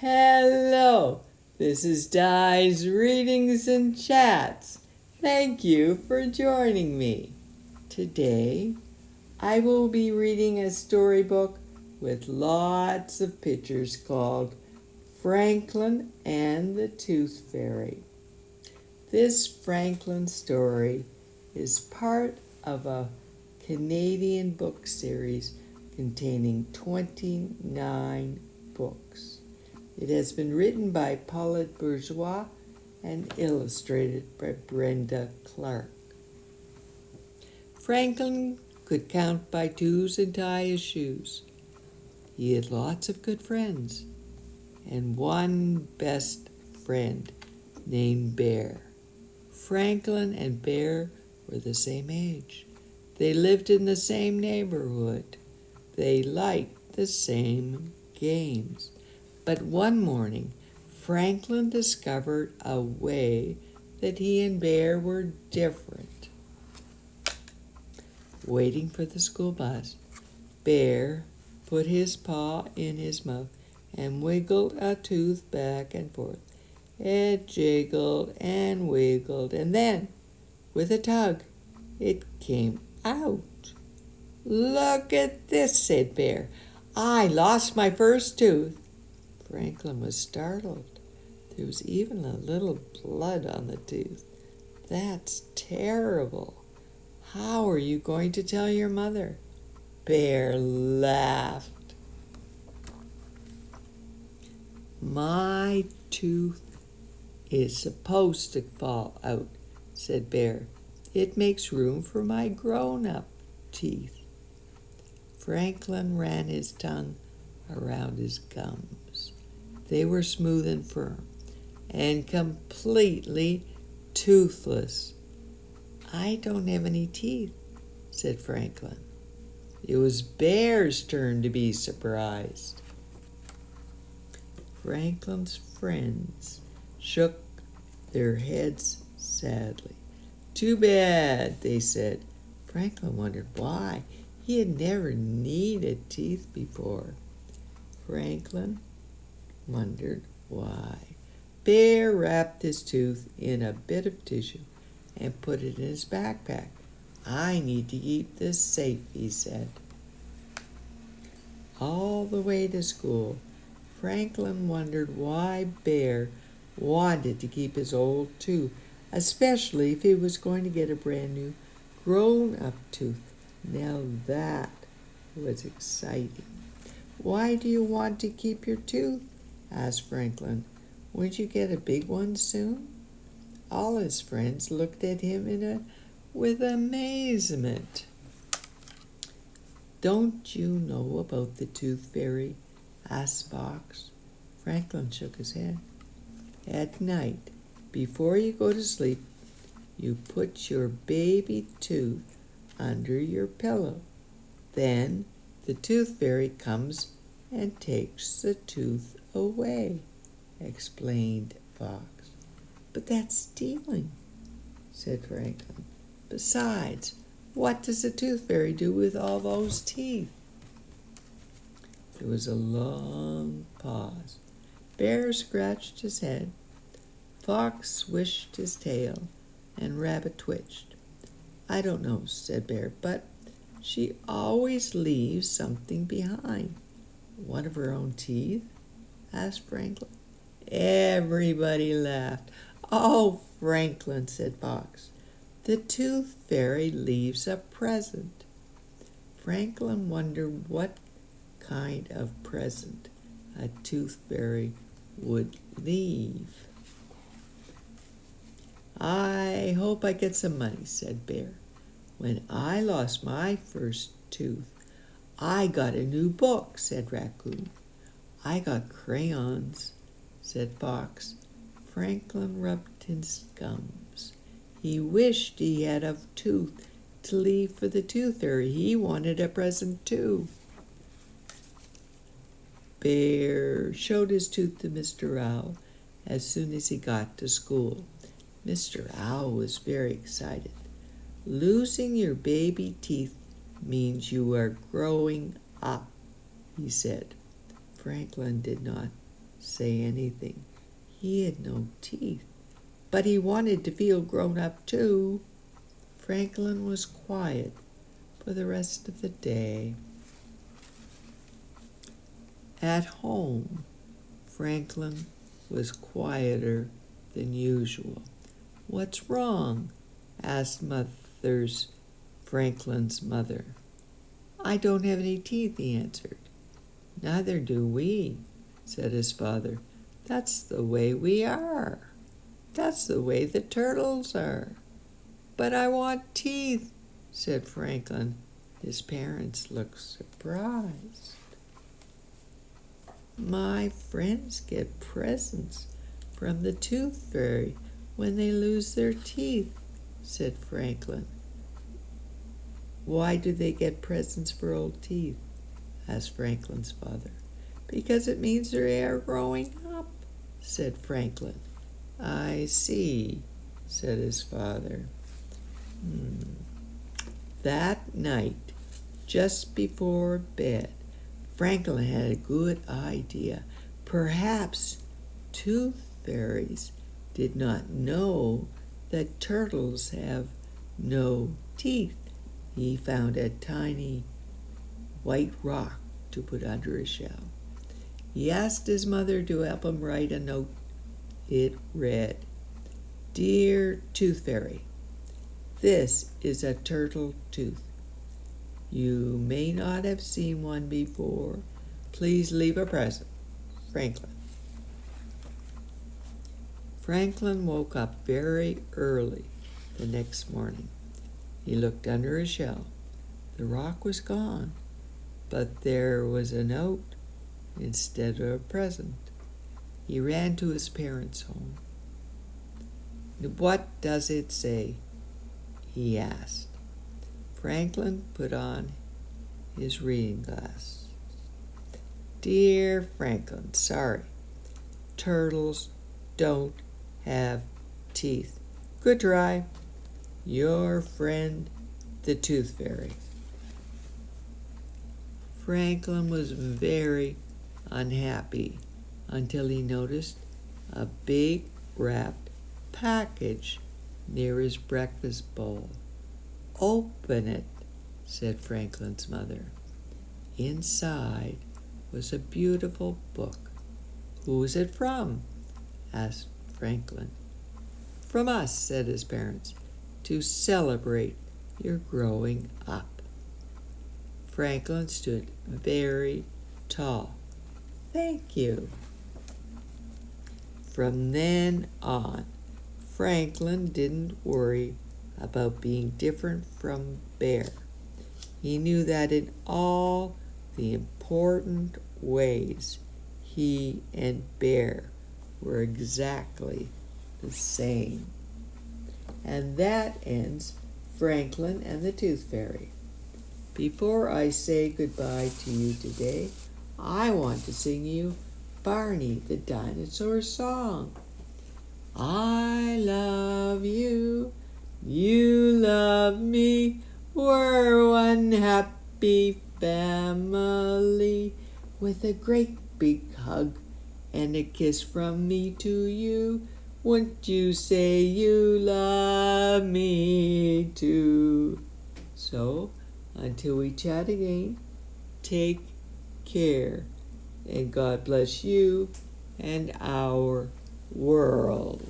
Hello, this is Di's Readings and Chats. Thank you for joining me. Today, I will be reading a storybook with lots of pictures called Franklin and the Tooth Fairy. This Franklin story is part of a Canadian book series containing 29 books. It has been written by Paulette Bourgeois and illustrated by Brenda Clark. Franklin could count by twos and tie his shoes. He had lots of good friends and one best friend named Bear. Franklin and Bear were the same age. They lived in the same neighborhood. They liked the same games. But one morning, Franklin discovered a way that he and Bear were different. Waiting for the school bus, Bear put his paw in his mouth and wiggled a tooth back and forth. It jiggled and wiggled, and then, with a tug, it came out. "Look at this," said Bear. "I lost my first tooth." Franklin was startled. There was even a little blood on the tooth. "That's terrible. How are you going to tell your mother?" Bear laughed. "My tooth is supposed to fall out," said Bear. "It makes room for my grown-up teeth." Franklin ran his tongue around his gums. They were smooth and firm and completely toothless. "I don't have any teeth," said Franklin. It was Bear's turn to be surprised. Franklin's friends shook their heads sadly. "Too bad," they said. Franklin wondered why. He had never needed teeth before. Franklin wondered why. Bear wrapped his tooth in a bit of tissue and put it in his backpack. "I need to keep this safe," he said. All the way to school, Franklin wondered why Bear wanted to keep his old tooth, especially if he was going to get a brand new grown-up tooth. Now that was exciting. "Why do you want to keep your tooth?" asked Franklin. "Won't you get a big one soon?" All his friends looked at him with amazement. "Don't you know about the Tooth Fairy?" asked Fox. Franklin shook his head. "At night, before you go to sleep, you put your baby tooth under your pillow. Then the Tooth Fairy comes and takes the tooth away," explained Fox. "But that's stealing," said Franklin. "Besides, what does the Tooth Fairy do with all those teeth?" There was a long pause. Bear scratched his head, Fox swished his tail, and Rabbit twitched. "I don't know," said Bear, "but she always leaves something behind." "One of her own teeth?" asked Franklin. Everybody laughed. "Oh, Franklin," said Fox, "the Tooth Fairy leaves a present." Franklin wondered what kind of present a Tooth Fairy would leave. "I hope I get some money," said Bear. "When I lost my first tooth, I got a new book," said Raccoon. "I got crayons," said Fox. Franklin rubbed his gums. He wished he had a tooth to leave for the Tooth Fairy. He wanted a present too. Bear showed his tooth to Mr. Owl as soon as he got to school. Mr. Owl was very excited. "Losing your baby teeth means you are growing up," he said. Franklin did not say anything. He had no teeth, but he wanted to feel grown up too. Franklin was quiet for the rest of the day. At home, Franklin was quieter than usual. "What's wrong?" asked Franklin's mother. "I don't have any teeth," he answered. "Neither do we," said his father. "That's the way we are. That's the way the turtles are." "But I want teeth," said Franklin. His parents looked surprised. "My friends get presents from the Tooth Fairy when they lose their teeth," said Franklin. "Why do they get presents for old teeth?" asked Franklin's father. "Because it means they are growing up," said Franklin. "I see," said his father. That night, just before bed, Franklin had a good idea. Perhaps tooth fairies did not know that turtles have no teeth. He found a tiny white rock to put under his shell. He asked his mother to help him write a note. It read, "Dear Tooth Fairy, this is a turtle tooth. You may not have seen one before. Please leave a present. Franklin." Franklin woke up very early the next morning. He looked under his shell. The rock was gone, but there was a note instead of a present. He ran to his parents' home. "What does it say?" he asked. Franklin put on his reading glasses. "Dear Franklin, sorry. Turtles don't have teeth. Good try. Your friend, the Tooth Fairy." Franklin was very unhappy until he noticed a big wrapped package near his breakfast bowl. "Open it," said Franklin's mother. Inside was a beautiful book. "Who is it from?" asked Franklin. "From us," said his parents, "to celebrate your growing up." Franklin stood very tall. "Thank you." From then on, Franklin didn't worry about being different from Bear. He knew that in all the important ways, he and Bear were exactly the same. And that ends Franklin and the Tooth Fairy. Before I say goodbye to you today, I want to sing you Barney the Dinosaur song. I love you, you love me, we're one happy family. With a great big hug and a kiss from me to you, won't you say you love me too? So, until we chat again, take care, and God bless you and our world.